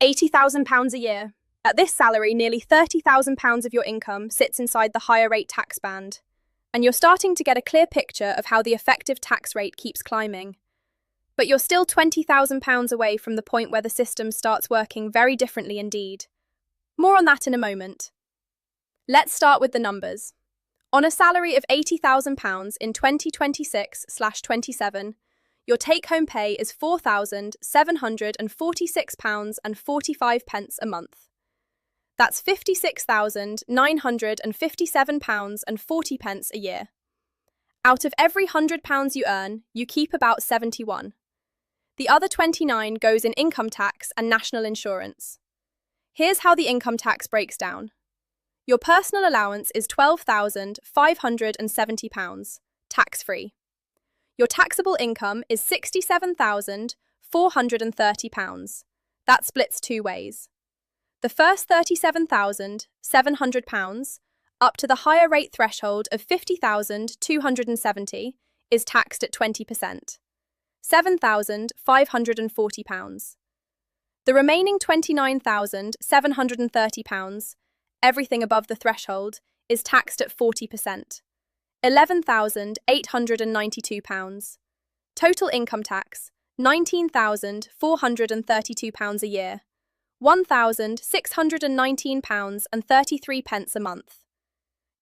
£80,000 a year. At this salary, nearly £30,000 of your income sits inside the higher rate tax band. And you're starting to get a clear picture of how the effective tax rate keeps climbing. But you're still £20,000 away from the point where the system starts working very differently indeed. More on that in a moment. Let's start with the numbers. On a salary of £80,000 in 2026/27, your take-home pay is £4,746.45 a month. That's £56,957.40 a year. Out of every £100 you earn, you keep about 71. The other 29 goes in income tax and national insurance. Here's how the income tax breaks down. Your personal allowance is £12,570, tax-free. Your taxable income is £67,430. That splits two ways. The first £37,700, up to the higher rate threshold of £50,270, is taxed at 20%, £7,540. The remaining £29,730, everything above the threshold, is taxed at 40%, £11,892. Total income tax, £19,432 a year, £1,619.33 a month.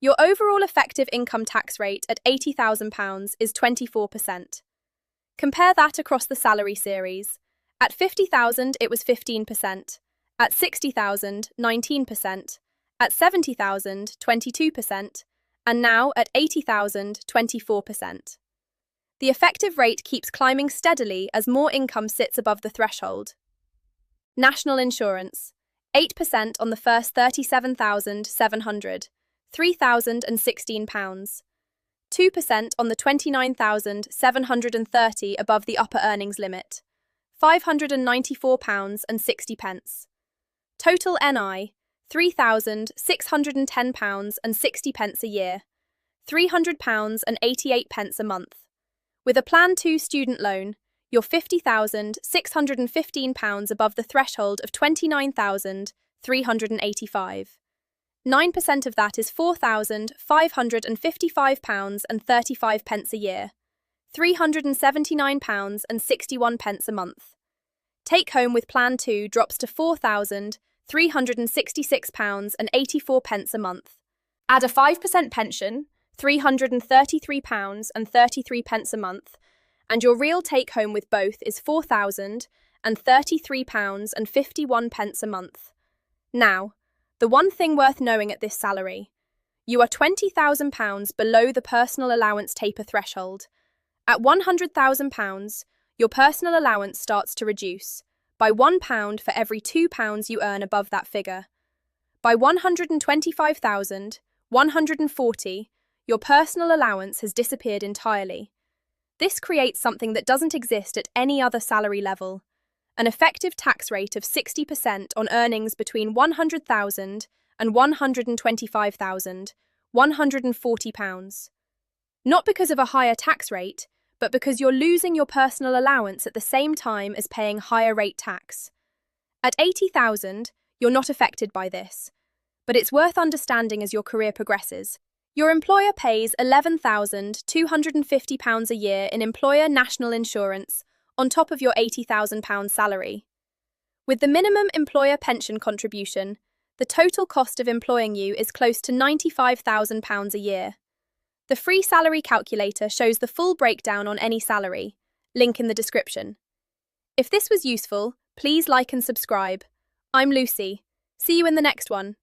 Your overall effective income tax rate at £80,000 is 24%. Compare that across the salary series. At £50,000 it was 15%, at £60,000 19%, at £70,000 22%, and now at £80,000 24%. The effective rate keeps climbing steadily as more income sits above the threshold. National insurance, 8% on the first £37,700, £3,016, 2% on the £29,730 above the upper earnings limit, £594.60. Total NI, £3,610.60 a year, £300.88 a month. With a Plan 2 student loan, you're £50,615 above the threshold of £29,385. 9% of that is £4,555.35 a year, £379.61 a month. Take home with Plan 2 drops to £4,366.84 a month. Add a 5% pension, £333.33 a month, and your real take home with both is £4,033.51 a month. Now, the one thing worth knowing at this salary: you are £20,000 below the personal allowance taper threshold. At £100,000, your personal allowance starts to reduce by £1 for every £2 you earn above that figure. By £125,140, your personal allowance has disappeared entirely. This creates something that doesn't exist at any other salary level: an effective tax rate of 60% on earnings between £100,000 and £125,140. Not because of a higher tax rate, but because you're losing your personal allowance at the same time as paying higher rate tax. At £80,000, you're not affected by this, but it's worth understanding as your career progresses. Your employer pays £11,250 a year in employer national insurance on top of your £80,000 salary. With the minimum employer pension contribution, the total cost of employing you is close to £95,000 a year. The free salary calculator shows the full breakdown on any salary, link in the description. If this was useful, please like and subscribe. I'm Lucy. See you in the next one.